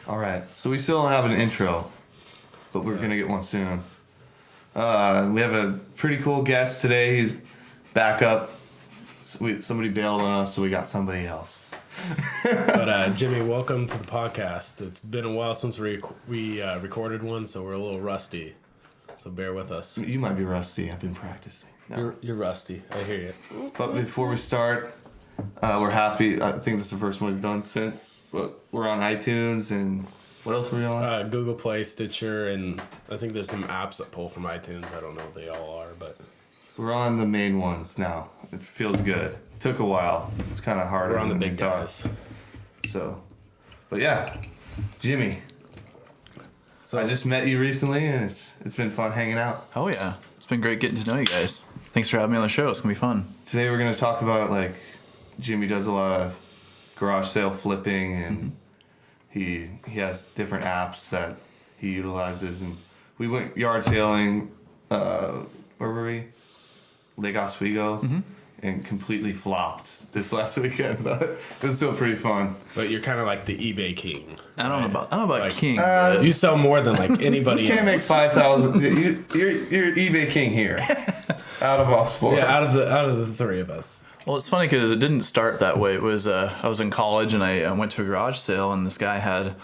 All right, so we still don't have an intro, but we're gonna get one soon. We have a pretty cool guest today. He's back up. Somebody bailed on us, so we got somebody else. But Jimmy, welcome to the podcast. It's been a while since we recorded one, so we're a little rusty. So bear with us. You might be rusty. I've been practicing. No. You're rusty. I hear you. But before we start, we're happy. I think this is the first one we've done since. But we're on iTunes and what else were we on? Google Play, Stitcher, and I think there's some apps that pull from iTunes. I don't know what they all are, but we're on the main ones now. It feels good. Took a while. It's kind of harder. We're on the than big we thought. guys. So, but yeah, Jimmy. So I just met you recently, and it's been fun hanging out. Oh yeah, it's been great getting to know you guys. Thanks for having me on the show. It's gonna be fun. Today we're gonna talk about Jimmy does a lot of garage sale flipping, and he has different apps that he utilizes. And we went yard sailing. Where were we? Lake Oswego, and completely flopped this last weekend. But it was still pretty fun. But you're kind of like the eBay king. I don't know about like, king. You sell more than anybody. You can't make 5,000. You're eBay king here, out of us four. Yeah, out of the three of us. Well, it's funny because it didn't start that way. It was I was in college and I went to a garage sale and this guy had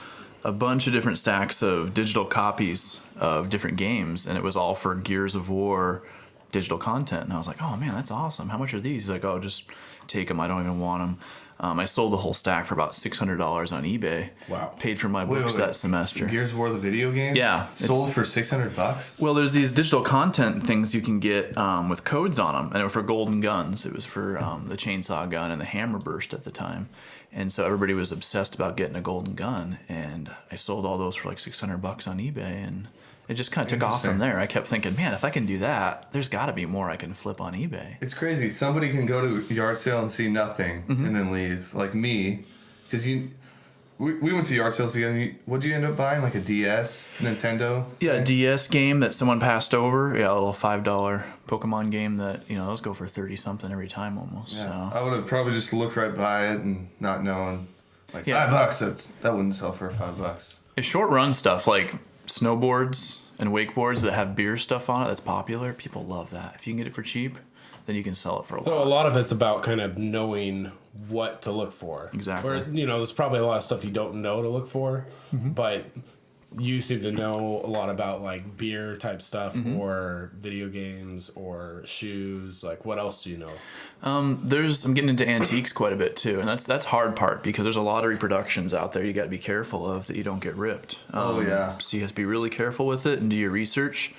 a bunch of different stacks of digital copies of different games, and it was all for Gears of War digital content. And I was like, oh man, that's awesome. How much are these? He's like, oh, just take them. I don't even want them. I sold the whole stack for about $600 on eBay. Wow. Paid for my books that semester. Gears of War, the video game? Yeah. Sold for $600? Well, there's these digital content things you can get with codes on them, and they were for golden guns. It was for the chainsaw gun and the hammer burst at the time. And so everybody was obsessed about getting a golden gun, and I sold all those for $600 on eBay, and it just kind of took off from there. I kept thinking, man, if I can do that, there's got to be more I can flip on eBay. It's crazy. Somebody can go to a yard sale and see nothing and then leave. Like me, because we went to yard sales together. What'd you end up buying? Like a DS, Nintendo? Yeah, a DS game that someone passed over. Yeah, a little $5 Pokemon game that, those go for 30 something every time almost. Yeah. So I would have probably just looked right by it and not known. $5, that wouldn't sell for $5. It's short run stuff like snowboards and wakeboards that have beer stuff on it that's popular. People love that. If you can get it for cheap, then you can sell it for a lot. So a lot of it's about kind of knowing what to look for. Exactly. Or, there's probably a lot of stuff you don't know to look for, but you seem to know a lot about beer type stuff or video games or shoes. What else do you know? I'm getting into antiques quite a bit too, and that's hard part because there's a lot of reproductions out there you got to be careful of that you don't get ripped. Oh yeah. So you have to be really careful with it and do your research.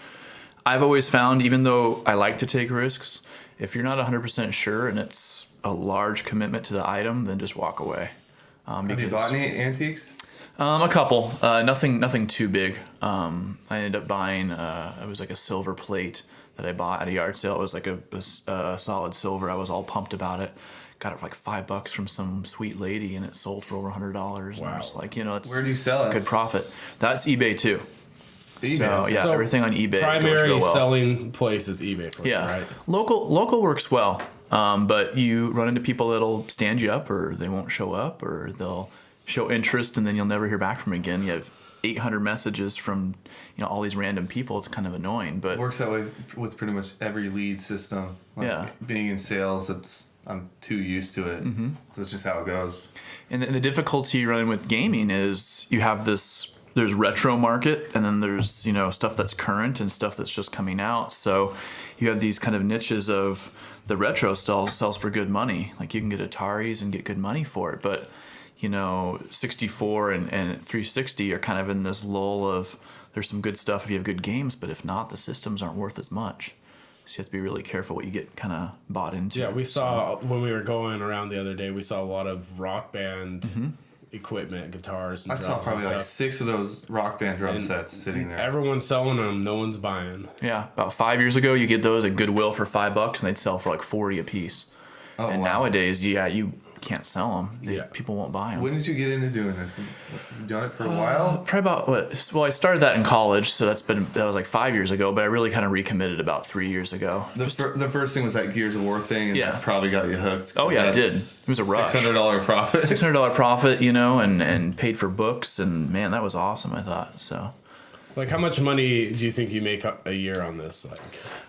I've always found, even though I like to take risks, if you're not 100% sure and it's a large commitment to the item, then just walk away. Have you bought any antiques? A couple, nothing too big. I ended up buying, it was a silver plate that I bought at a yard sale. It was a solid silver. I was all pumped about it. Got it for $5 from some sweet lady, and it sold for over $100. Wow. And I'm just it's where do you sell it? Good profit. That's eBay too. eBay. So yeah, So everything on eBay goes primary real well. selling place is eBay. Yeah, right? local works well, but you run into people that'll stand you up, or they won't show up, or they'll show interest and then you'll never hear back from them again. You have 800 messages from all these random people. It's kind of annoying, but it works that way with pretty much every lead system. Being in sales, I'm too used to it. So it's just how it goes. And the difficulty you run with gaming is you have there's retro market, and then there's stuff that's current and stuff that's just coming out. So you have these kind of niches of the retro sells for good money. You can get Ataris and get good money for it, but 64 and 360 are kind of in this lull of there's some good stuff if you have good games, but if not, the systems aren't worth as much. So you have to be really careful what you get kind of bought into. Yeah, we saw when we were going around the other day, we saw a lot of rock band equipment, guitars, and I drums. saw probably and stuff. 6 of those rock band drum sets sitting there. Everyone's selling them, no one's buying. Yeah, about 5 years ago, you get those at Goodwill for $5, and they'd sell for $40 a piece. Oh, and wow. nowadays, you can't sell them. People won't buy them. When did you get into doing this? You done it for a while? Probably about well, I started that in college, so that was like 5 years ago. But I really kind of recommitted about 3 years ago. The first thing was that Gears of War thing, and that probably got you hooked. Oh yeah, it did. It was a rush. $600 profit. $600 profit, and paid for books, and man, that was awesome. I thought so. Like, how much money do you think you make a year on this?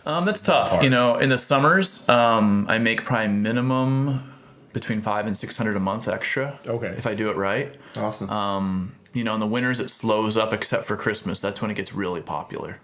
That's tough. In the summers, I make probably minimum between $500 and $600 a month extra. Okay. If I do it right. Awesome. In the winters it slows up except for Christmas. That's when it gets really popular,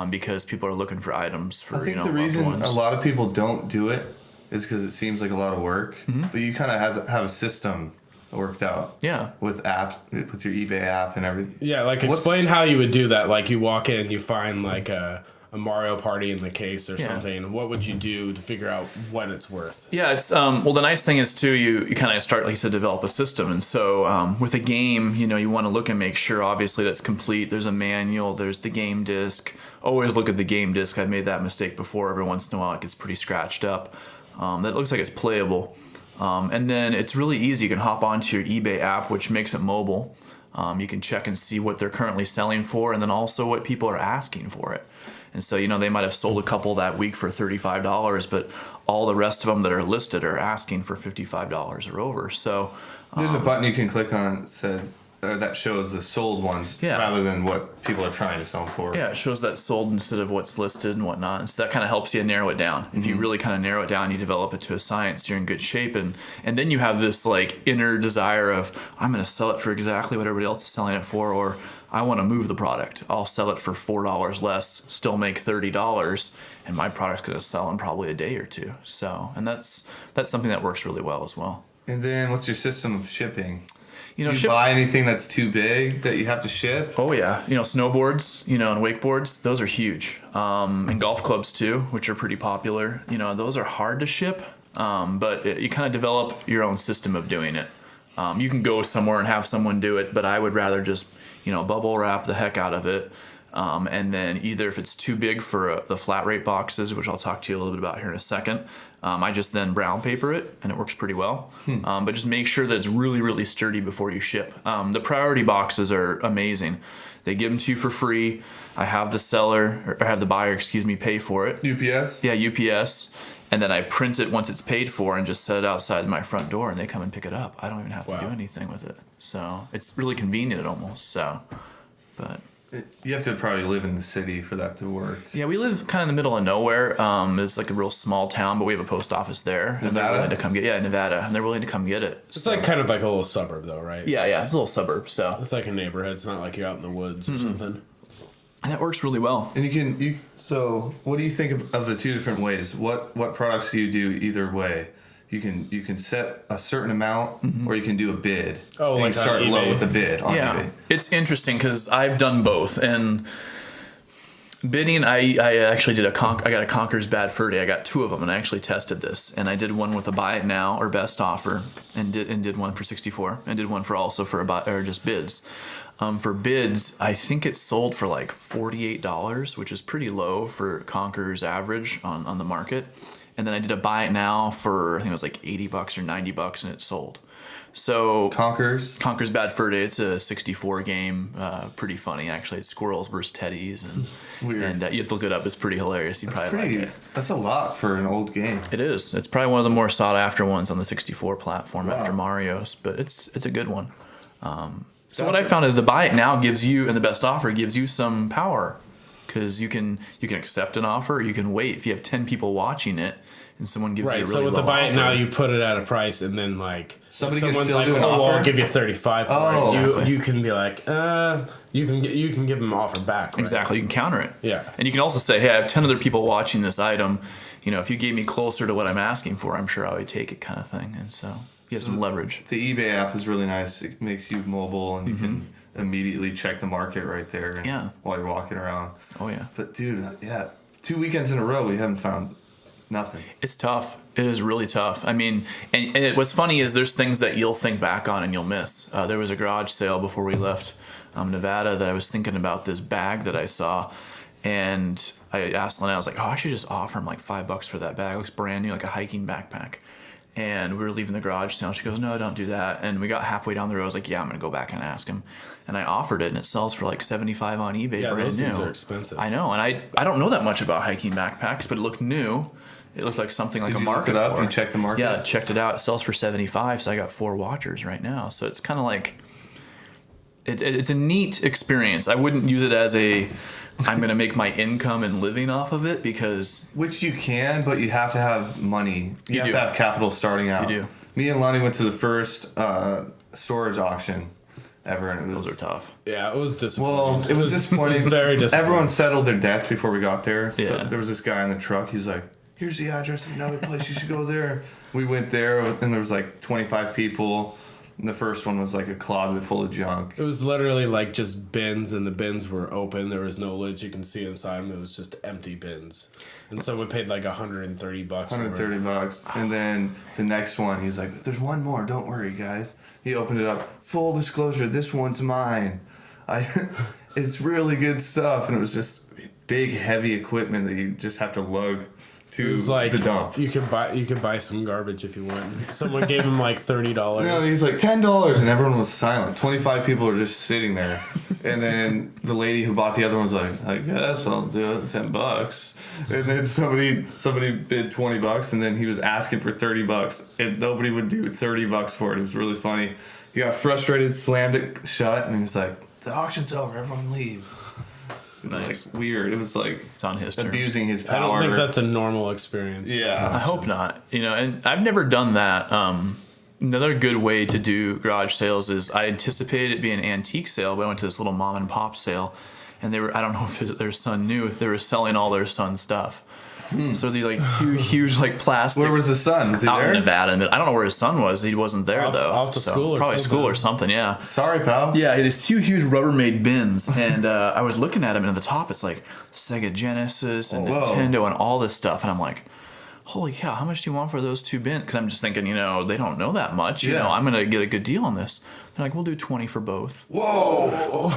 because people are looking for items for I think the loved reason ones. a lot of people don't do it is because it seems like a lot of work. Mm-hmm. But you kind of have a system worked out. Yeah. With apps, with your eBay app and everything. Yeah, like explain how you would do that. Like you walk in and you find like a Mario Party in the case or something. What would you do to figure out what it's worth? Yeah, it's well, the nice thing is too, you kind of start, like you said, develop a system. And so with a game, you want to look and make sure obviously that's complete. There's a manual, there's the game disc. Always look at the game disc. I've made that mistake before. Every once in a while it gets pretty scratched up. That looks like it's playable. And then it's really easy. You can hop onto your eBay app, which makes it mobile. You can check and see what they're currently selling for, and then also what people are asking for it. And so, they might have sold a couple that week for $35, but all the rest of them that are listed are asking for $55 or over. So there's a button you can click on that shows the sold ones rather than what people are trying to sell them for. Yeah, it shows that sold instead of what's listed and whatnot. And so that kind of helps you narrow it down. If you really kind of narrow it down, you develop it to a science, you're in good shape. And then you have this like inner desire of, I'm going to sell it for exactly what everybody else is selling it for, or I want to move the product. I'll sell it for $4 less, still make $30, and my product's going to sell in probably a day or two. So, and that's something that works really well as well. And then what's your system of shipping? Do you ship- buy anything that's too big that you have to ship? Oh yeah, snowboards, and wakeboards, those are huge. And golf clubs too, which are pretty popular. Those are hard to ship, but you kind of develop your own system of doing it. You can go somewhere and have someone do it, but I would rather just, bubble wrap the heck out of it. And then either if it's too big for the flat rate boxes, which I'll talk to you a little bit about here in a second, I just then brown paper it, and it works pretty well. But just make sure that it's really, really sturdy before you ship. The priority boxes are amazing. They give them to you for free. I have the buyer, pay for it. UPS? Yeah, UPS. And then I print it once it's paid for and just set it outside my front door, and they come and pick it up. I don't even have to do anything with it. So it's really convenient almost. But you have to probably live in the city for that to work. yeah, we live kind of in the middle of nowhere. It's like a real small town, but we have a post office there. And they're willing to come get Nevada, and they're willing to come get it. It's like kind of like a little suburb though, right? Yeah, it's a little suburb. So it's like a neighborhood. It's not like you're out in the woods or something. And that works really well. And so what do you think of the two different ways? What products do you do either way? You can set a certain amount, or you can do a bid. Oh, and like you start on low eBay. with a bid on eBay. It's interesting because I've done both. And bidding, I actually did I got a Conker's Bad Fur Day. I got two of them, and I actually tested this. And I did one with a buy it now or best offer, and did one for 64, and did one for also for just bids. For bids, I think it sold for like $48, which is pretty low for Conker's average on the market. And then I did a buy it now for, I think it was like $80 or $90, and it sold. So Conker's Bad Fur Day. It's a 64 game, pretty funny actually. It's squirrels versus teddies, and weird. And you have to look it up. It's pretty hilarious. You probably like it. That's a lot for an old game. It is. It's probably one of the more sought after ones on the 64 platform after Mario's, but it's a good one. So what I found is the buy it now gives you, and the best offer gives you some power, because you can accept an offer, or you can wait. If you have 10 people watching it and someone gives you a really so with low the buy it offer, now, you put it at a price, and then like Somebody if can someone's still like, do an "Oh, well, offer? I'll give you 35 for Oh, it." exactly. You can be like, you can give them an offer back. Right? Exactly, you can counter it. Yeah. And you can also say, hey, I have 10 other people watching this item. If you gave me closer to what I'm asking for, I'm sure I would take it, kind of thing. And so you have some leverage. The eBay app is really nice. It makes you mobile, and you can immediately check the market right there while you're walking around. Oh, yeah. But dude, 2 weekends in a row we haven't found nothing. It's tough. It is really tough. I mean, and what's funny is there's things that you'll think back on and you'll miss. There was a garage sale before we left Nevada that I was thinking about this bag that I saw, and I asked Lynette, I was like, oh, I should just offer him like $5 for that bag. It looks brand new, like a hiking backpack. And we were leaving the garage sale. She goes, no, don't do that. And we got halfway down the road. I was like, yeah, I'm going to go back and ask him. And I offered it, and it sells for like $75 on eBay. Yeah, brand those new. things are expensive. I know. And I don't know that much about hiking backpacks, but it looked new. It looked like something like Did a you market. look it up and check the market? Yeah, checked it out. It sells for $75, so I got 4 watchers right now. So it's kind of like, it's a neat experience. I wouldn't use it as I'm going to make my income and living off of it, because... Which you can, but you have to have money. You have do. to have capital starting out. You do. Me and Lonnie went to the first storage auction ever, and it was... Those are tough. Yeah, it was disappointing. Well, it was disappointing. It was very disappointing. Everyone settled their debts before we got there. So Yeah. there was this guy in the truck. He's like, here's the address of another place. You should go there. We went there, and there was like 25 people. And the first one was like a closet full of junk. It was literally like just bins, and the bins were open. There was no lids you can see inside them. It was just empty bins. And someone paid like $130 for it. $130. And then the next one, he's like, there's one more. Don't worry, guys. He opened it up. Full disclosure, this one's mine. It's really good stuff. And it was just big, heavy equipment that you just have to lug to It was like the dump. you could buy some garbage if you want. Someone gave him like $30. No, he's like $10, and everyone was silent. 25 people are just sitting there, and then the lady who bought the other one was like, "I guess I'll do it, $10." And then somebody bid $20, and then he was asking for $30, and nobody would do $30 for it. It was really funny. He got frustrated, slammed it shut, and he was like, "The auction's over. Everyone leave." Nice. Like weird. It was like It's on his terms. abusing his I power. don't think that's a normal experience. Yeah. I hope not. And I've never done that. Another good way to do garage sales is, I anticipated it being an antique sale, but I went to this little mom and pop sale, and I don't know if their son knew, they were selling all their son's stuff. So they're like 2 huge like plastic. Where was the son? Was he out there? in Nevada, but I don't know where his son was. He wasn't there though. Off to school or probably something. school or something. Yeah. Sorry, pal. Yeah, these 2 huge Rubbermaid bins, and I was looking at them, and at the top it's like Sega Genesis and Whoa. Nintendo and all this stuff, and I'm like, holy cow, how much do you want for those 2 bins? Because I'm just thinking, they don't know that much. Yeah. I'm gonna get a good deal on this. They're like, we'll do 20 for both. Whoa.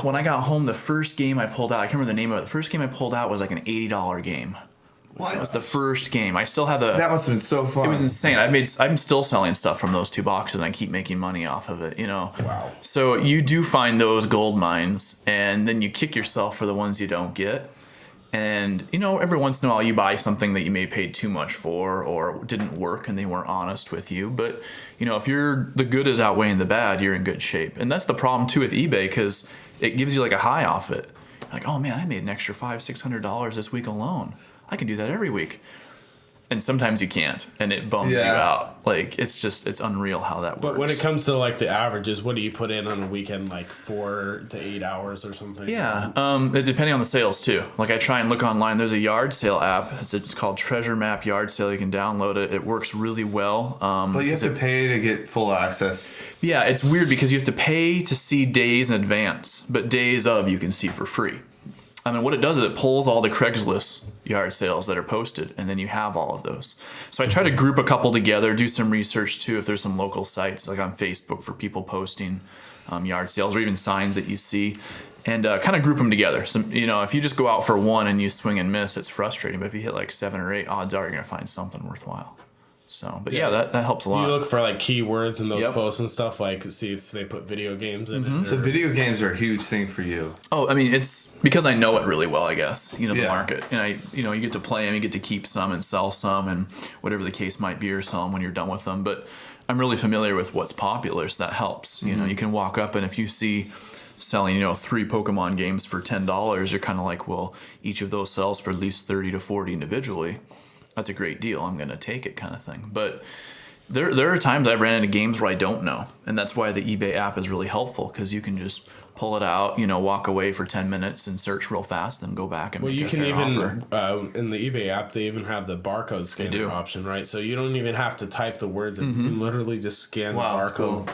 When I got home, the first game I pulled out, I can't remember the name of it. The first game I pulled out was like an $80 game. What? That was the first game. I still have That must have been so fun. It was insane. I'm still selling stuff from those 2 boxes, and I keep making money off of it. Wow. So you do find those gold mines, and then you kick yourself for the ones you don't get. And every once in a while you buy something that you may paid too much for, or didn't work and they weren't honest with you. But if the good is outweighing the bad, you're in good shape. And that's the problem too with eBay, because it gives you like a high off it. Like, oh man, I made an extra $500-$600 this week alone. I can do that every week. And sometimes you can't, and it bums you out. Like, it's unreal how that works. But when it comes to like the averages, what do you put in on a weekend? Like 4 to 8 hours or something? Yeah, depending on the sales too. Like, I try and look online. There's a yard sale app. It's called Treasure Map Yard Sale. You can download it. It works really well. But you have to pay to get full access. Yeah, it's weird because you have to pay to see days in advance, but days of you can see for free. I mean, what it does is it pulls all the Craigslist yard sales that are posted, and then you have all of those. So I try to group a couple together, do some research too if there's some local sites like on Facebook for people posting yard sales, or even signs that you see, and kind of group them together. So, if you just go out for one and you swing and miss, it's frustrating. But if you hit like 7 or 8, odds are you're going to find something worthwhile. So, but yeah, that helps a lot. You look for like keywords in those Yep. posts and stuff, like see if they put video games in it. So video games are a huge thing for you. Oh, I mean, it's because I know it really well, I guess. The Yeah. market, and you get to play them, you get to keep some and sell some, and whatever the case might be, or sell them when you're done with them. But I'm really familiar with what's popular, so that helps. You can walk up, and if you see selling 3 Pokemon games for $10, you're kind of like, well, each of those sells for at least 30 to 40 individually. That's a great deal. I'm going to take it, kind of thing. But there are times I've ran into games where I don't know, and that's why the eBay app is really helpful, because you can just pull it out, walk away for 10 minutes and search real fast, and go back and Well, make you a can fair even offer. in the eBay app they even have the barcode scanner do. option, right? So you don't even have to type the words; in. You can literally just scan Wow, the that's barcode. cool.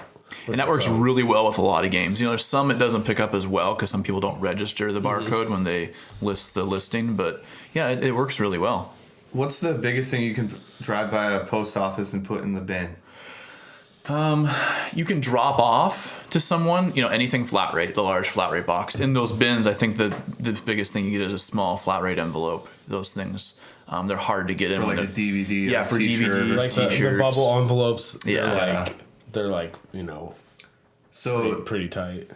And that works really well with a lot of games. There's some it doesn't pick up as well because some people don't register the barcode when they list the listing. But yeah, it works really well. What's the biggest thing you can drive by a post office and put in the bin? You can drop off to someone, anything flat rate, the large flat rate box. In those bins, I think the biggest thing you get is a small flat rate envelope. Those things They're hard to get in. For like a DVD. Yeah, or for t-shirt. DVDs, Like the t-shirts. bubble envelopes. Yeah. They're like, you know, So pretty tight.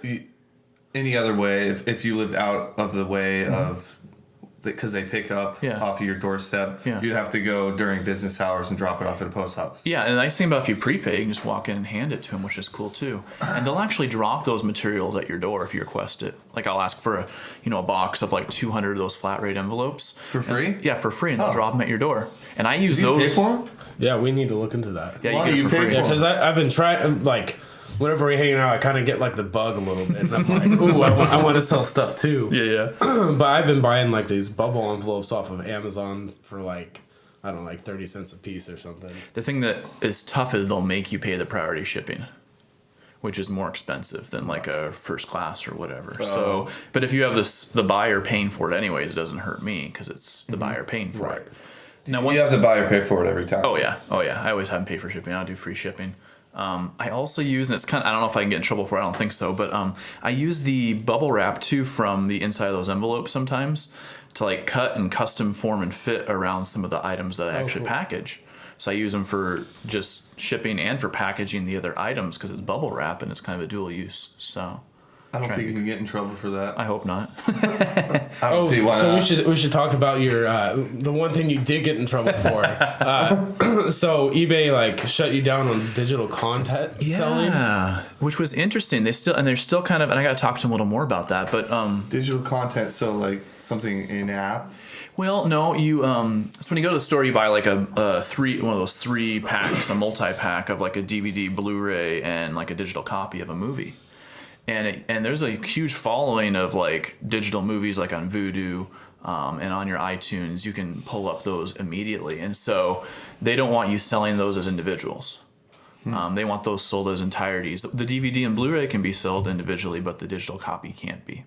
any other way, if you lived out of the way of, because they pick up Yeah. off of your doorstep, Yeah. you'd have to go during business hours and drop it off at a post office. Yeah, and the nice thing about if you prepay, you can just walk in and hand it to them, which is cool too. And they'll actually drop those materials at your door if you request it. Like I'll ask for a box of like 200 of those flat rate envelopes For free? Yeah, for free, and they'll drop them at your door. And I use Do you those. pay for them? Yeah, we need to look into that. Yeah, Why you do get you it for pay free. for Yeah, because I've been trying, like, whenever we're hanging out, I kind of get, like, the bug a little bit. And I'm like, ooh, I want to sell stuff, too. Yeah. But I've been buying, like, these bubble envelopes off of Amazon for, like, I don't know, like 30 cents a piece or something. The thing that is tough is they'll make you pay the priority shipping, which is more expensive than like a first class or whatever. So, but if you have the buyer paying for it anyways, it doesn't hurt me because it's the buyer paying for Right. it. Now, You have the buyer pay for it every time. Oh yeah. I always have them pay for shipping. I don't do free shipping. I also use, and it's kind of, I don't know if I can get in trouble for it, I don't think so, but I use the bubble wrap too from the inside of those envelopes sometimes to like cut and custom form and fit around some of the items that I actually package. So I use them for just shipping and for packaging the other items because it's bubble wrap and it's kind of a dual use. So I don't think you can get in trouble for that. I hope not. I don't see why so not. we should talk about your the one thing you did get in trouble for. So eBay like shut you down on digital content selling. Yeah, which was interesting. They're still kind of, and I got to talk to them a little more about that. But Digital content, so like something in app. well, no, you so when you go to the store, you buy like one of those 3 packs, a multi-pack of like a DVD, Blu-ray, and like a digital copy of a movie. And there's a huge following of like digital movies like on Vudu and on your iTunes. You can pull up those immediately. And so they don't want you selling those as individuals. They want those sold as entireties. The DVD and Blu-ray can be sold individually, but the digital copy can't be.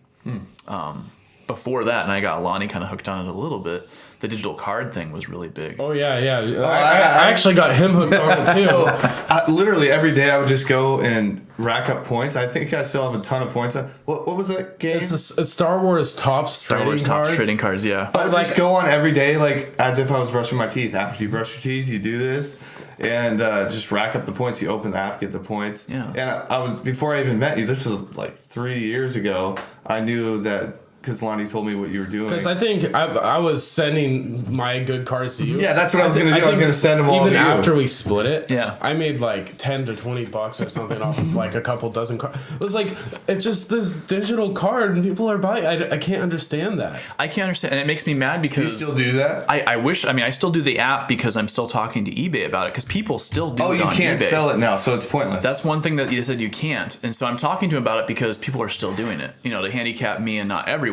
Before that, and I got Lonnie kind of hooked on it a little bit, the digital card thing was really big. Oh yeah. I actually got him hooked on it too. So literally every day I would just go and rack up points. I think I still have a ton of points. What was that game? It's Star Wars Topps Star Wars Topps trading cards, yeah. I would like- just go on every day like as if I was brushing my teeth. After you brush your teeth, you do this. And just rack up the points. You open the app, get the points. Yeah. And I was, before I even met you, this was like 3 years ago, I knew that because Lonnie told me what you were doing. Because I think I was sending my good cards to you. Yeah, that's what I was going to do. I was think going to send them all even to you. after we split it. Yeah. I made like $10 to $20 or something off of like a couple dozen cards. It was like it's just this digital card and people are buying. I can't understand that. I can't understand, and it makes me mad Do you because still do that? I wish. I mean, I still do the app because I'm still talking to eBay about it because people still do Oh, it you on can't eBay. sell it now, so it's pointless. That's one thing that you said you can't, and so I'm talking to him about it because people are still doing it. You know, to handicap me and not everyone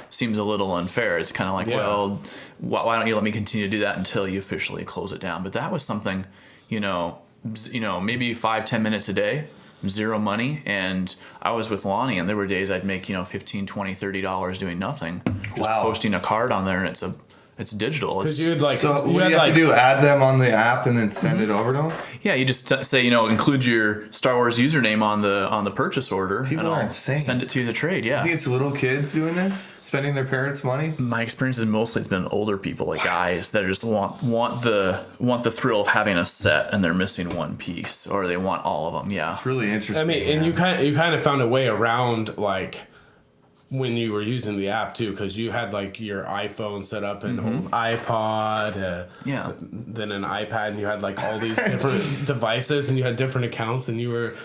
seems a little unfair. It's kind of like, Yeah. well, why don't you let me continue to do that until you officially close it down? But that was something, maybe 5-10 minutes a day, zero money, and I was with Lonnie, and there were days I'd make $15, $20, $30 doing nothing, just Wow. posting a card on there, and it's digital. Because It's, you would like. So you what do had you have like, to do? Add them on the app and then send it over to them? yeah, you just say include your Star Wars username on the purchase order, People and are I'll insane. send it to the trade. Yeah. I think it's little kids doing this, spending their parents' money. My experience is mostly it's been older people, like guys that just want the thrill of having a set and they're missing one piece, or they want all of them. Yeah, It's really interesting. I mean, and you kind of found a way around like when you were using the app too, because you had like your iPhone set up and old iPod, Yeah. then an iPad, and you had like all these different devices, and you had different accounts, and you were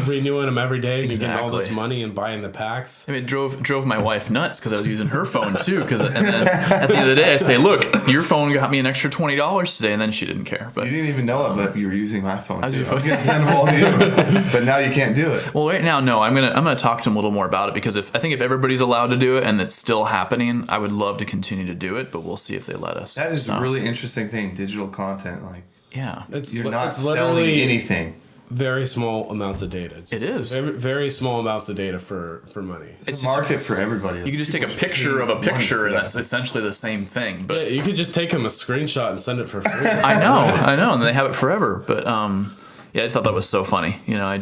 renewing them every day, and you're getting all this Exactly. money and buying the packs. I mean, it drove my wife nuts because I was using her phone too. And then at the end of the day, I say, "Look, your phone got me an extra $20 today," and then she didn't care. But You didn't even know it, but you were using my phone. I was using going to send them all to you, but now you can't do it. well, right now, no, I'm gonna talk to him a little more about it because if everybody's allowed to do it and it's still happening, I would love to continue to do it, but we'll see if they let us. That is So, a really interesting thing. Digital content, like yeah. you're not it's selling literally anything. very small amounts of data. It is. very, very small amounts of data for money. It's a market for everybody. You can just take a picture of a picture, and that's essentially the same thing. But Yeah, you could just take them a screenshot and send it for free. I know, and they have it forever. But yeah, I just thought that was so funny. I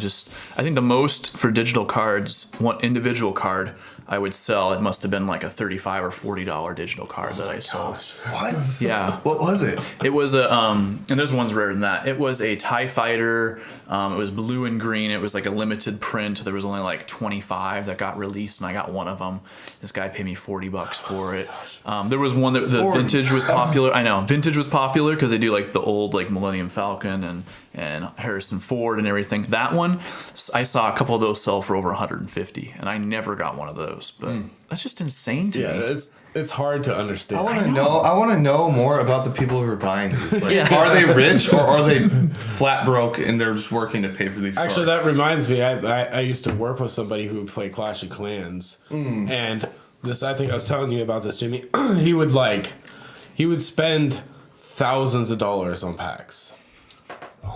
think the most for digital cards, one individual card, I would sell. It must have been like a $35 or $40 digital card that I sold. What? Yeah. What was it? It was a, and there's ones rarer than that. It was a TIE Fighter. It was blue and green. It was like a limited print. There was only like 25 that got released, and I got one of them. This guy paid me $40 for it. There was one that the vintage was popular. I know vintage was popular because they do like the old like Millennium Falcon and Harrison Ford and everything. That one, I saw a couple of those sell for over 150, and I never got one of those. But that's just insane to me. Yeah, it's hard to understand. I want to know more about the people who are buying these. Like, are they rich or are they flat broke and they're just working to pay for these Actually, cards? that reminds me. I used to work with somebody who would play Clash of Clans, and this, I think I was telling you about this, Jimmy. he would spend thousands of dollars on packs.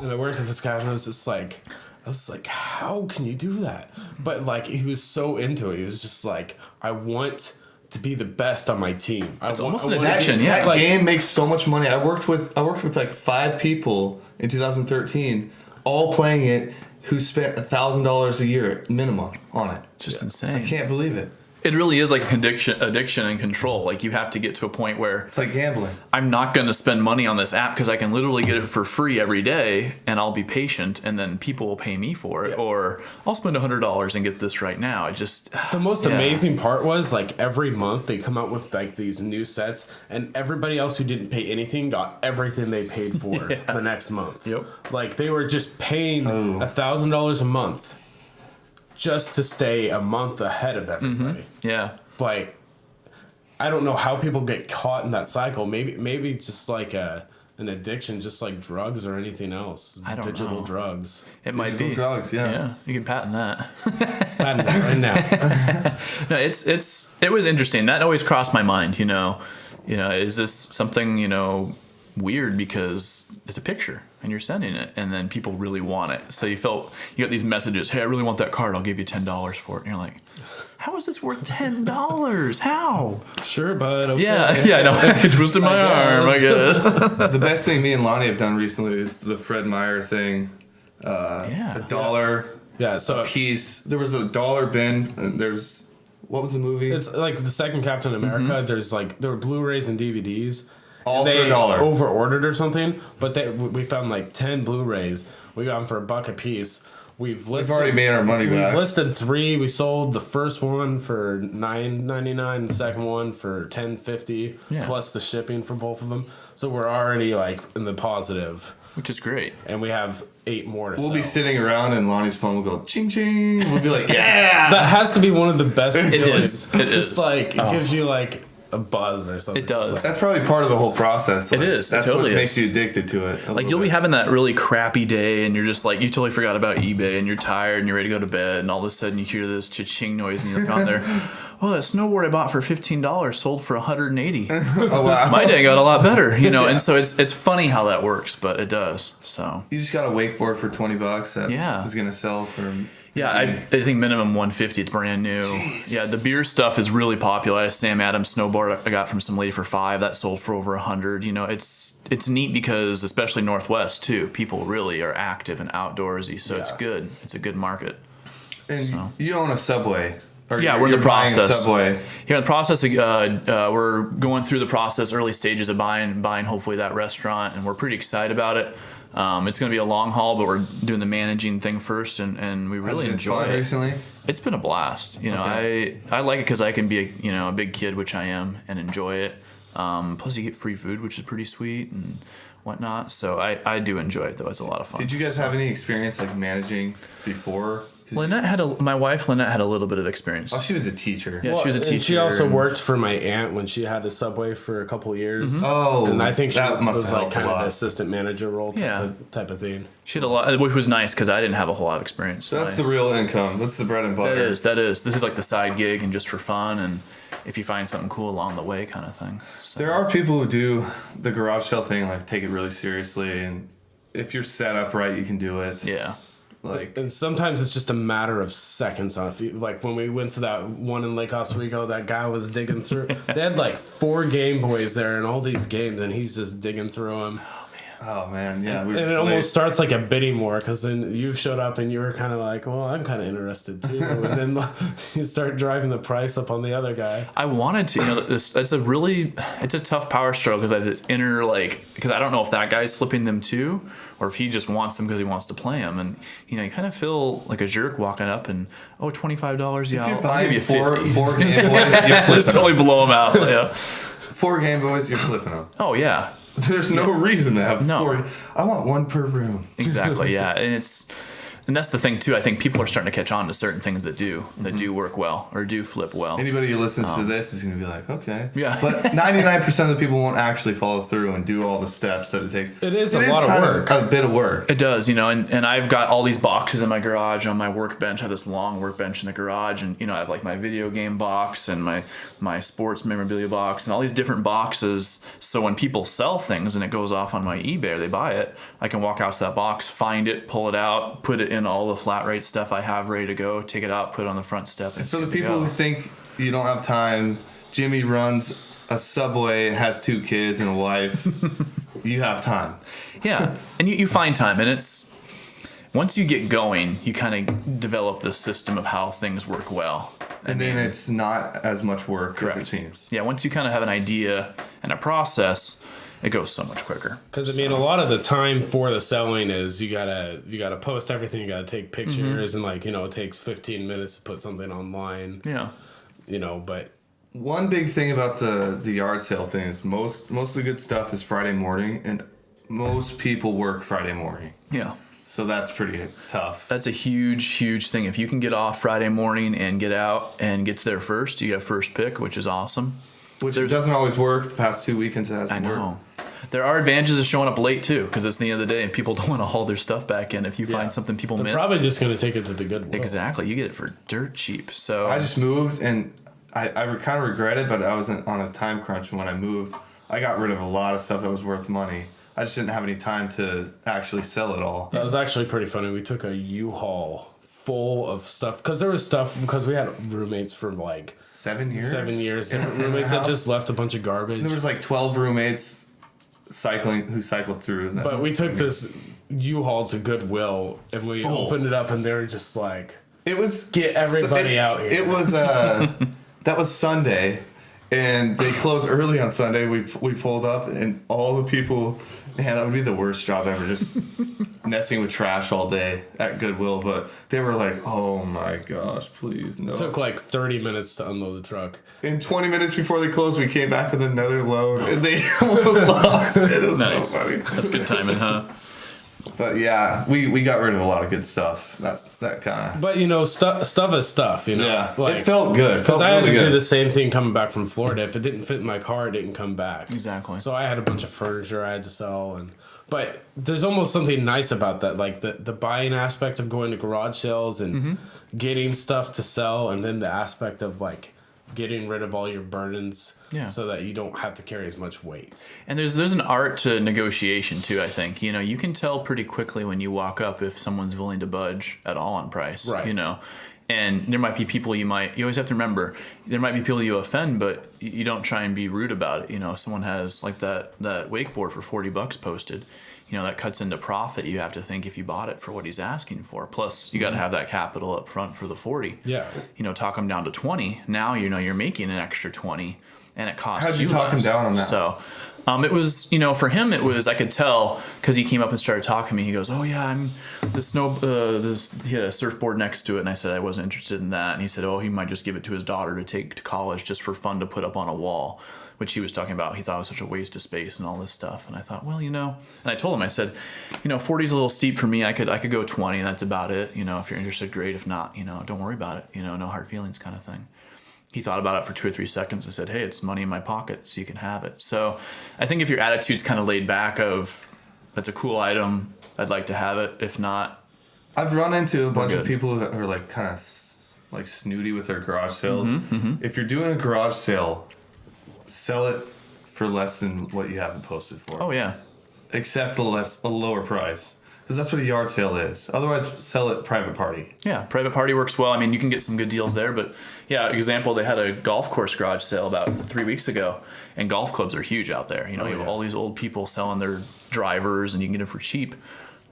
And I worked with this guy, and I was like, how can you do that? But like, he was so into it. He was just like, I want to be the best on my team. It's almost an addiction. That Like, game makes so much money. I worked with like 5 people in 2013, all playing it, who spent $1,000 a year minimum on it. just insane. I can't believe it. It really is like addiction and control. Like you have to get to a point where It's like gambling. I'm not going to spend money on this app because I can literally get it for free every day, and I'll be patient, and then people will pay me for it, or I'll spend $100 and get this right now. It just The most amazing part was like every month they come out with like these new sets, and everybody else who didn't pay anything got everything they paid for the next month. Yep. Like they were just paying $1,000 a month just to stay a month ahead of everybody. Yeah. Like, I don't know how people get caught in that cycle. Maybe just like an addiction, just like drugs or anything else. I don't Digital know. drugs. It might Digital be drugs, yeah. Yeah, you can patent that. Patent that right now. No, it was interesting. That always crossed my mind. Is this something weird because it's a picture and you're sending it, and then people really want it. So you got these messages. Hey, I really want that card. I'll give you $10 for it. And you're like, how is this worth $10? How? Sure, bud. Okay. Yeah. I know. I twisted my arm. I guess. The best thing me and Lonnie have done recently is the Fred Meyer thing. $1 Yeah. So piece. There was a $1 bin. And what was the movie? it's like the second Captain America. There were Blu-rays and DVDs. All for they $1. over-ordered or something, but we found like 10 Blu-rays. We got them for $1 a piece. We've already made our money back. We've listed 3. We sold the first one for $9.99, the second one for $10.50, plus the shipping for both of them. So we're already like in the positive, Which is great. and we have 8 more to sell. We'll be sitting around and Lonnie's phone will go ching ching. We'll be like, yeah. That has to be one of the best feelings. It Just is. like it gives you like a buzz or something. It does. Just That's probably part of the whole process. It is. It That's totally what is. makes you addicted to it. Like you'll be having that really crappy day, and you're just like, you totally forgot about eBay, and you're tired, and you're ready to go to bed, and all of a sudden you hear this cha-ching noise, and you're on there. Oh, that snowboard I bought for $15 sold for $180. Oh wow. My day got a lot better, And so it's funny how that works, but it does. So You just got a wakeboard for $20 that is gonna sell for. yeah, I think minimum 150. It's brand new. Jeez. Yeah, the beer stuff is really popular. I have Sam Adams snowboard I got from some lady for $5 that sold for over $100. It's neat because especially Northwest too, people really are active and outdoorsy, so it's good. It's a good market. And you own a Subway. Or Yeah, we're in the buying a process. Subway. Here in the process, we're going through the process, early stages of buying hopefully that restaurant, and we're pretty excited about it. It's going to be a long haul, but we're doing the managing thing first, and we really enjoy it. Recently? It's been a blast. I like it because I can be a big kid, which I am, and enjoy it. Plus, you get free food, which is pretty sweet and whatnot. So I do enjoy it though. It's a lot of fun. Did you guys have any experience like managing before? My wife Lynette had a little bit of experience. Oh, she was a teacher. Yeah, she was a teacher. And she also worked for my aunt when she had a Subway for a couple of years. Oh, and I think she that must was have like helped a kind of lot. the assistant manager role type of thing. She had a lot, which was nice because I didn't have a whole lot of experience. So that's the real income. That's the bread and butter. That is. This is like the side gig and just for fun, and if you find something cool along the way, kind of thing. So. There are people who do the garage sale thing, like take it really seriously, and if you're set up right, you can do it. Yeah. And sometimes it's just a matter of seconds on a few. Like when we went to that one in Lake Oswego, that guy was digging through. They had like 4 Game Boys there and all these games, and he's just digging through them. Oh man. Oh man, yeah. And it almost starts like a bidding war because then you showed up and you were kind of like, well, I'm kind of interested too. And then you start driving the price up on the other guy. I wanted to, it's a tough power struggle because I have this inner, because I don't know if that guy's flipping them too or if he just wants them because he wants to play them. And, you kind of feel like a jerk walking up and, $25, yeah, I'll give you 50. Four Game Boys, you're flipping Just totally blow them out, yeah. 4 Game Boys, you're flipping them. Oh, yeah. There's no reason to have No. 4. I want 1 per room. Exactly, yeah. And that's the thing too. I think people are starting to catch on to certain things that do work well or do flip well. Anybody who listens to this is going to be like, okay. Yeah. But 99% of the people won't actually follow through and do all the steps that it takes. It is a lot of work. A bit of work. It does, and I've got all these boxes in my garage on my workbench. I have this long workbench in the garage, and I have like my video game box and my sports memorabilia box and all these different boxes. So when people sell things and it goes off on my eBay or they buy it, I can walk out to that box, find it, pull it out, put it in all the flat rate stuff I have ready to go, take it out, put it on the front step. So the people who think you don't have time, Jimmy runs a Subway, has 2 kids and a wife. You have time. Yeah, and you find time, and it's once you get going, you kind of develop the system of how things work well. And then it's not as much work as it seems. Yeah, once you kind of have an idea and a process, it goes so much quicker. Because a lot of the time for the selling is you gotta post everything, you gotta take pictures, and it takes 15 minutes to put something online. Yeah. But one big thing about the yard sale thing is most of the good stuff is Friday morning, and most people work Friday morning. Yeah. So that's pretty tough. That's a huge thing. If you can get off Friday morning and get out and get to there first, you get first pick, which is awesome. Which doesn't always work. The past 2 weekends it hasn't worked. I know. There are advantages of showing up late too, because it's the end of the day and people don't want to haul their stuff back in. If you find something people missed, probably just going to take it to the Goodwill. Exactly, you get it for dirt cheap. So I just moved, and I kind of regret it, but I wasn't on a time crunch when I moved. I got rid of a lot of stuff that was worth money. I just didn't have any time to actually sell it all. That was actually pretty funny. We took a U-Haul full of stuff because we had roommates for 7 years. Different roommates that just left a bunch of garbage. There was 12 roommates who cycled through. But we took this U-Haul to Goodwill and we opened it up and they were just like, it was get everybody out here. It was that was Sunday, and they closed early on Sunday. We pulled up and all the people. Man, that would be the worst job ever, just messing with trash all day at Goodwill. But they were like, oh my gosh, please, no. It took 30 minutes to unload the truck. And 20 minutes before they closed, we came back with another load, and they almost lost it. It was nice. So funny. That's good timing, huh? But yeah, we got rid of a lot of good stuff. That kind of. But stuff is stuff. Yeah, it felt good. Because I had to do the same thing coming back from Florida. If it didn't fit in my car, it didn't come back. Exactly. So I had a bunch of furniture I had to sell, but there's almost something nice about that, like the buying aspect of going to garage sales and getting stuff to sell, and then the aspect of getting rid of all your burdens, so that you don't have to carry as much weight. And there's an art to negotiation too. I think you can tell pretty quickly when you walk up if someone's willing to budge at all on price. Right. And there might be people you always have to remember, there might be people you offend, but you don't try and be rude about it. If someone has that wakeboard for $40 posted, that cuts into profit. You have to think if you bought it for what he's asking for. Plus, you got to have that capital up front for the 40. Yeah. Talk him down to 20. Now you're making an extra 20, and it costs. How'd you talk him down on that? So, it was for him. It was I could tell because he came up and started talking to me. He goes, "Oh yeah, I'm he had a surfboard next to it," and I said I wasn't interested in that. And he said, "Oh, he might just give it to his daughter to take to college just for fun to put up on a wall." Which he was talking about. He thought it was such a waste of space and all this stuff. And I thought, well, and I told him, I said, 40 is a little steep for me. I could go 20, and that's about it. If you're interested, great. If not, don't worry about it. No hard feelings kind of thing. He thought about it for 2 or 3 seconds. I said, hey, it's money in my pocket, so you can have it. So I think if your attitude's kind of laid back of, that's a cool item, I'd like to have it. If not, I've run into a bunch of people who are kind of snooty with their garage sales. If you're doing a garage sale, sell it for less than what you have it posted for. Oh yeah, accept a lower price. Because that's what a yard sale is. Otherwise, sell it private party. Yeah, private party works well. I mean, you can get some good deals there, but yeah, example, they had a golf course garage sale about 3 weeks ago, and golf clubs are huge out there. You know, you have all these old people selling their drivers, and you can get them for cheap.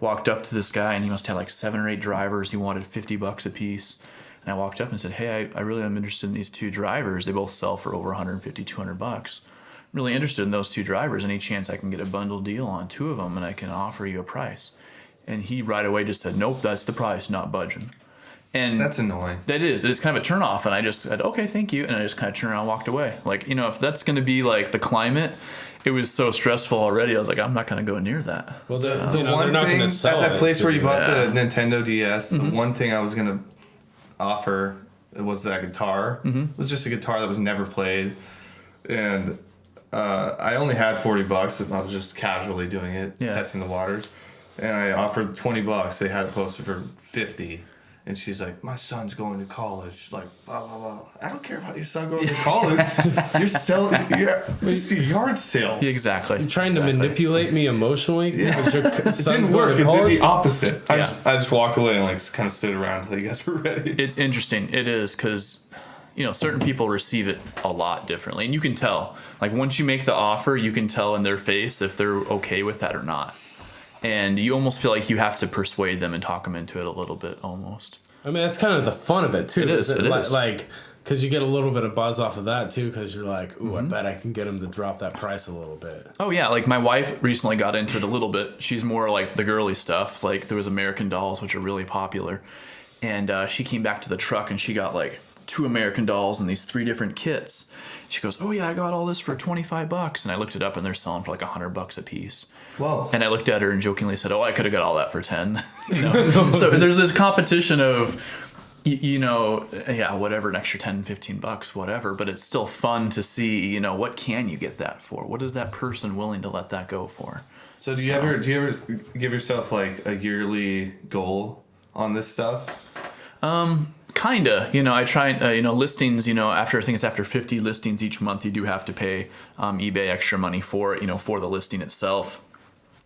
Walked up to this guy, and he must have like 7 or 8 drivers. He wanted $50 a piece. And I walked up and said, hey, I really am interested in these 2 drivers. They both sell for over $150, $200. I'm really interested in those 2 drivers. Any chance I can get a bundle deal on 2 of them, and I can offer you a price? And he right away just said, nope, that's the price, not budging. And that's annoying. That is. It's kind of a turnoff. And I just said, okay, thank you. And I just kind of turned around and walked away. Like, you know, if that's going to be like the climate, it was so stressful already. I was like, I'm not going to go near that. Well, the one thing at that place where you bought the Nintendo DS, the one thing I was going to offer was that guitar. It was just a guitar that was never played. And I only had $40. I was just casually doing it, testing the waters. And I offered $20. They had it posted for $50. And she's like, my son's going to college. She's like, blah, blah, blah. I don't care about your son going to college. You're selling, this is a yard sale. Exactly. You're trying to manipulate me emotionally? Yeah. It didn't work. It did the opposite. I just walked away and like kind of stood around until you guys were ready. It's interesting. It is because, you know, certain people receive it a lot differently. And you can tell. Like, once you make the offer, you can tell in their face if they're okay with that or not. And you almost feel like you have to persuade them and talk them into it a little bit, almost. I mean, that's kind of the fun of it, too. It is. Like, because you get a little bit of buzz off of that, too, because you're like, ooh, I bet I can get them to drop that price a little bit. Oh, yeah. Like, my wife recently got into it a little bit. She's more like the girly stuff. Like, there was American Dolls, which are really popular. And she came back to the truck, and she got, like, 2 American Dolls and these 3 different kits. She goes, oh, yeah, I got all this for $25. And I looked it up, and they're selling for like $100 a piece. Whoa. And I looked at her and jokingly said, oh, I could have got all that for 10. You know? So there's this competition of, you know, whatever, an extra 10, $15, whatever. But it's still fun to see, you know, what can you get that for? What is that person willing to let that go for? So do you ever give yourself like a yearly goal on this stuff? Kinda, you know, I try, you know, listings, you know, I think it's after 50 listings each month, you do have to pay eBay extra money for it, you know, for the listing itself.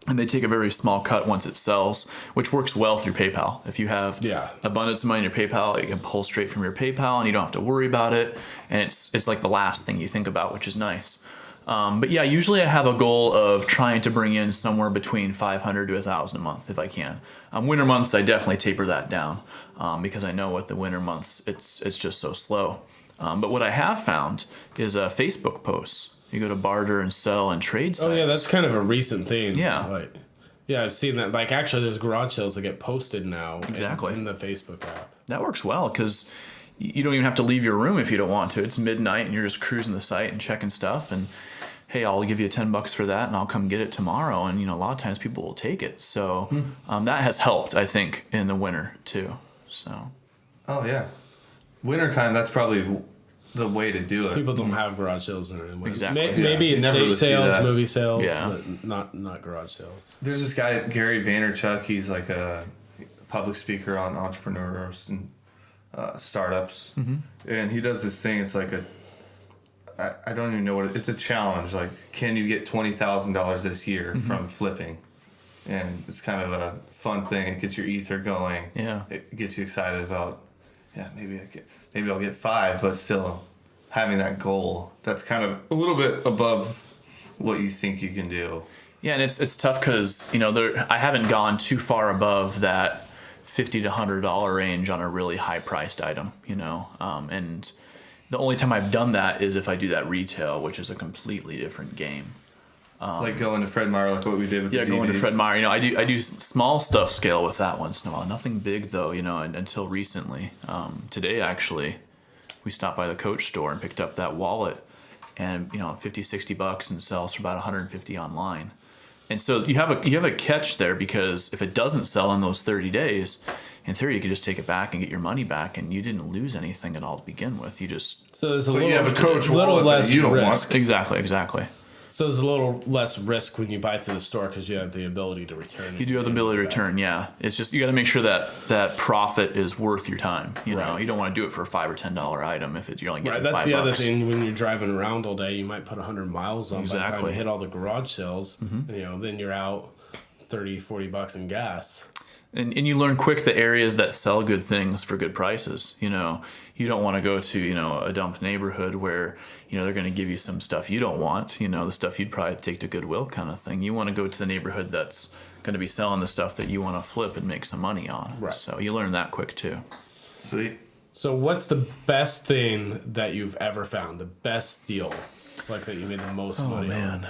And they take a very small cut once it sells, which works well through PayPal. If you have abundance of money in your PayPal, you can pull straight from your PayPal and you don't have to worry about it. And it's like the last thing you think about, which is nice. But yeah, usually I have a goal of trying to bring in somewhere between 500 to 1,000 a month if I can. Winter months, I definitely taper that down because I know with the winter months, it's just so slow. But what I have found is Facebook posts. You go to barter and sell and trade sites. Oh yeah, that's kind of a recent thing. Yeah. Yeah, I've seen that. Like, actually, there's garage sales that get posted now in the Facebook app. That works well because you don't even have to leave your room if you don't want to. It's midnight and you're just cruising the site and checking stuff. And hey, I'll give you $10 for that and I'll come get it tomorrow. And, you know, a lot of times people will take it. So that has helped, I think, in the winter too. So. Oh, yeah. Wintertime, that's probably the way to do it. People don't have garage sales in it. Exactly. Maybe estate really sales, movie sales, yeah. but not garage sales. There's this guy, Gary Vaynerchuk. He's like a public speaker on entrepreneurs and startups. And he does this thing. It's like I don't even know what it's a challenge. Like, can you get $20,000 this year from flipping? And it's kind of a fun thing. It gets your ether going. Yeah. It gets you excited about, maybe I'll get 5, but still having that goal. That's kind of a little bit above what you think you can do. Yeah, and it's tough because, you know, I haven't gone too far above that $50 to $100 range on a really high priced item, you know, and the only time I've done that is if I do that retail, which is a completely different game. Like going to Fred Meyer, like what we did with the DVDs. Going to Fred Meyer. You know, I do small stuff scale with that once in a while. Nothing big though, you know, until recently. Today actually, we stopped by the Coach store and picked up that wallet, and you know, $50-$60 and sells for about 150 online. And so you have a catch there because if it doesn't sell in those 30 days, in theory you could just take it back and get your money back, and you didn't lose anything at all to begin with. You just there's a you have a Coach wallet less that you don't risk. want. Exactly. So there's a little less risk when you buy through the store because you have the ability to return it. You do have the ability to return, yeah. It's just you got to make sure that profit is worth your time. You know, you don't want to do it for a $5 or $10 item if you're only getting $5. That's the other thing. When you're driving around all day, you might put 100 miles on by the time you hit all the garage sales. You know, then you're out $30-40 in gas. And you learn quick the areas that sell good things for good prices. You don't want to go to, a dump neighborhood where, they're going to give you some stuff you don't want, the stuff you'd probably take to Goodwill kind of thing. You want to go to the neighborhood that's going to be selling the stuff that you want to flip and make some money on. Right. So you learn that quick too. Sweet. So what's the best thing that you've ever found? The best deal, like that you made the most money on?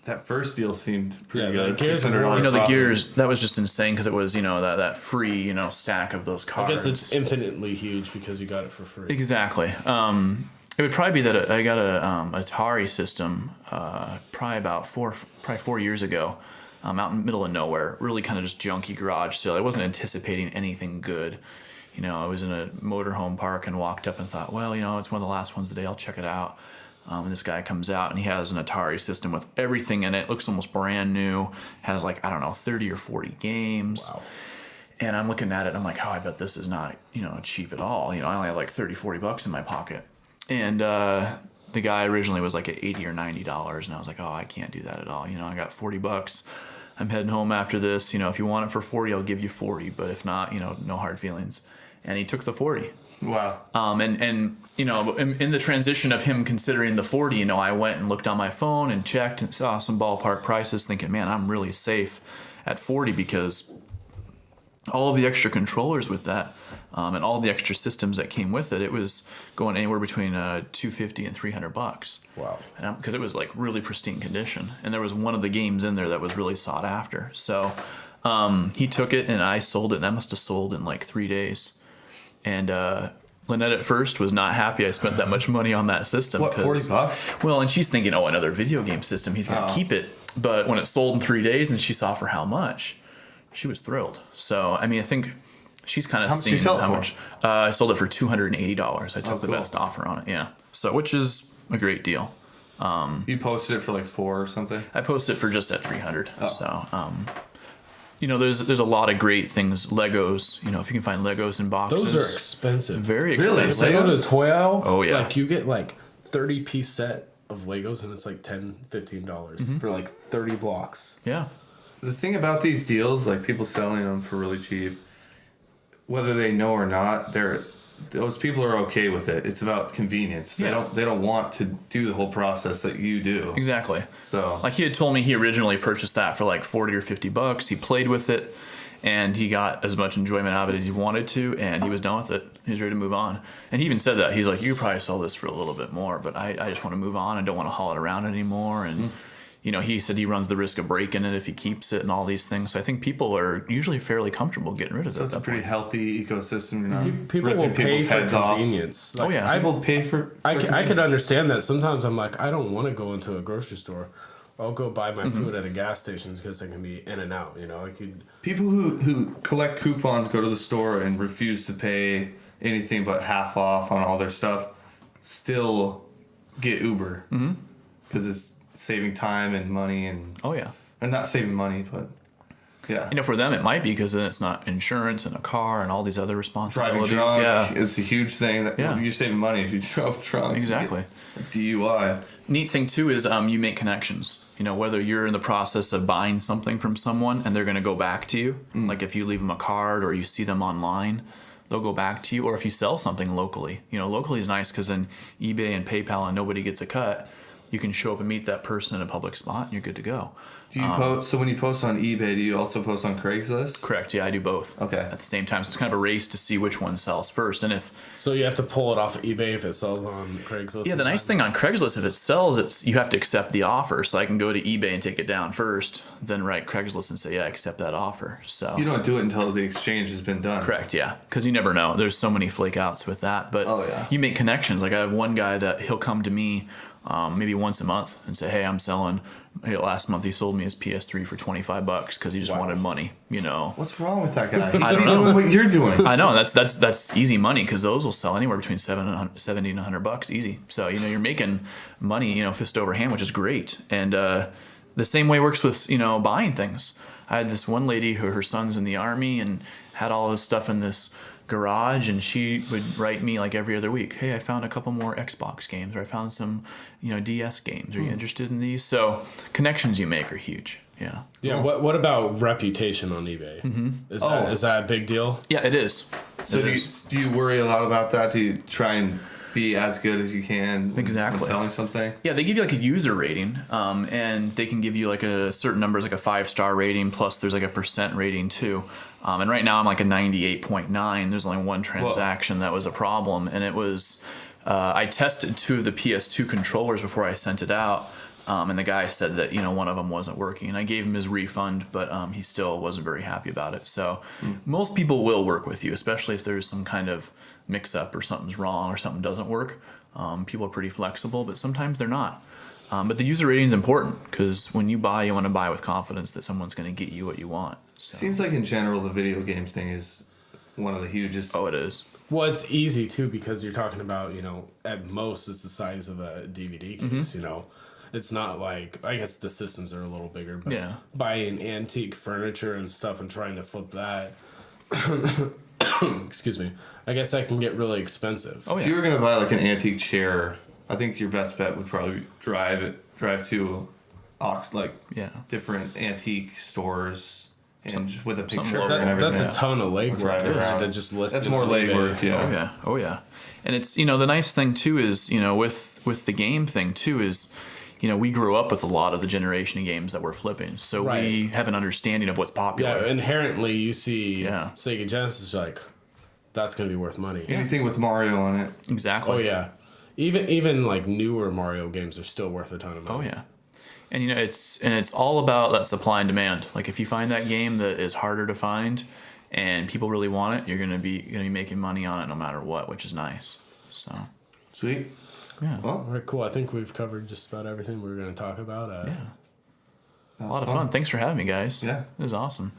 That first deal seemed pretty Yeah, good. the gears $600 and The profit. gears, that was just insane because it was, that free, stack of those I cards. guess it's infinitely huge because you got it for free. Exactly. It would probably be that I got a Atari system probably 4 years ago, out in the middle of nowhere. Really kind of just junky garage sale. I wasn't anticipating anything good. I was in a motorhome park and walked up and thought, well, it's one of the last ones of the day. I'll check it out. And this guy comes out and he has an Atari system with everything in it. Looks almost brand new. Has 30 or 40 games. Wow. And I'm looking at it. I'm like, oh, I bet this is not, cheap at all. I only have $30-40 in my pocket. And the guy originally was like at $80 or $90. And I was like, oh, I can't do that at all. I got $40. I'm heading home after this. If you want it for 40, I'll give you 40. But if not, no hard feelings. And he took the 40. Wow. And in the transition of him considering the 40, I went and looked on my phone and checked and saw some ballpark prices thinking, man, I'm really safe at 40 because all of the extra controllers with that and all the extra systems that came with it, it was going anywhere between $250 and $300. Wow. And because it was really pristine condition. And there was one of the games in there that was really sought after. So he took it and I sold it, and that must have sold in 3 days. And Lynette at first was not happy I spent that much money on that system. What, $40? Well, and she's thinking, oh, another video game system. He's going to keep it. But when it sold in 3 days and she saw for how much, she was thrilled. So, I think she's kind of How much seen you sell it how for? much. I sold it for $280. I took the cool. best offer on it, yeah. So, which is a great deal. You posted it for 4 or something? I posted it for just at 300. So, there's a lot of great things. Legos, if you can find Legos in boxes. Those are expensive. Very Really? expensive. I go to Toy Owl. Oh, yeah. You get 30-piece set of Legos and it's $10-15 for 30 blocks. Yeah. The thing about these deals, people selling them for really cheap, whether they know or not, those people are okay with it. It's about convenience. Yeah. They don't want to do the whole process that you do. Exactly. So he had told me he originally purchased that for $40 or $50. He played with it and he got as much enjoyment out of it as he wanted to, and he was done with it. He was ready to move on. And he even said that. He's like, you could probably sell this for a little bit more, but I just want to move on. I don't want to haul it around anymore. And he said he runs the risk of breaking it if he keeps it and all these things. So I think people are usually fairly comfortable getting rid of it. So it's a pretty healthy ecosystem. You're not People will ripping pay people's for heads off. convenience. Oh, yeah. People pay for I convenience. could understand that. Sometimes I'm like, I don't want to go into a grocery store. I'll go buy my food at a gas station because I can be in and out. People who collect coupons go to the store and refuse to pay anything but half off on all their stuff still get Uber because it's saving time and money and Oh, yeah. not saving money, but yeah. For them it might be because then it's not insurance and a car and all these other Driving responsibilities. drunk, Yeah. it's a huge thing. That Yeah. you're saving money if you drove drunk. Exactly. You get DUI. Neat thing too is you make connections. Whether you're in the process of buying something from someone and they're going to go back to you, like if you leave them a card or you see them online, they'll go back to you. Or if you sell something locally, locally is nice because then eBay and PayPal and nobody gets a cut. You can show up and meet that person in a public spot and you're good to go. Do you post? So when you post on eBay, do you also post on Craigslist? Correct. Yeah, I do both. Okay. At the same time, so it's kind of a race to see which one sells first. And if So you have to pull it off of eBay if it sells on Craigslist. the nice thing on Craigslist, if it sells, you have to accept the offer. So I can go to eBay and take it down first, then write Craigslist and say, yeah, I accept that offer. So You don't do it until the exchange has been done. correct, yeah, because you never know. There's so many flake outs with that, but Oh, yeah. you make connections. Like I have one guy that he'll come to me maybe once a month and say, hey, I'm selling. Hey, last month he sold me his PS3 for $25 because he just wanted money. What's wrong with that guy? He I could don't be know. doing what you're doing. I know that's easy money because those will sell anywhere between $70 and $100 easy. So you're making money fist over hand, which is great. And the same way works with buying things. I had this one lady who her son's in the Army and had all his stuff in this garage, and she would write me every other week, hey, I found a couple more Xbox games, or I found some DS games, are you interested in these? So connections you make are huge. Yeah. Yeah. What about reputation on eBay? Mm-hmm. Is that a big deal? Yeah, it is. So do you worry a lot about that? Do you try and be as good as you can when selling something? Yeah, they give you like a user rating, and they can give you like a certain numbers, like a 5-star rating, plus there's like a percent rating too. And right now I'm like a 98.9. There's only one transaction that was a problem, and it was I tested 2 of the PS2 controllers before I sent it out. And the guy said that, one of them wasn't working. And I gave him his refund, but he still wasn't very happy about it. So most people will work with you, especially if there's some kind of mix-up or something's wrong or something doesn't work. People are pretty flexible, but sometimes they're not. But the user rating is important because when you buy, you want to buy with confidence that someone's going to get you what you want. So. Seems like in general the video game thing is one of the hugest. Oh, it is. Well, it's easy, too, because you're talking about, at most it's the size of a DVD case, It's not like, I guess the systems are a little bigger, but buying antique furniture and stuff and trying to flip that, excuse me, I guess that can get really expensive. Oh, yeah. If you were going to buy like an antique chair, I think your best bet would probably drive to different antique stores and just with a picture and everything. That's a ton of legwork. To just list that's more legwork, yeah. Oh, yeah. And it's, the nice thing, too, is, with the game thing, too, is... we grew up with a lot of the generation of games that we're flipping, so we have an understanding of what's popular. Yeah, inherently, you see Sega Genesis, like, that's going to be worth money. Anything with Mario on it. Exactly. Oh, yeah. Even like newer Mario games are still worth a ton of money. Oh, yeah. And, it's all about that supply and demand. Like, if you find that game that is harder to find and people really want it, you're going to be making money on it no matter what, which is nice. So. Sweet. Yeah. Well, all right, cool. I think we've covered just about everything we were going to talk about. A lot of fun. Thanks for having me, guys. Yeah. It was awesome.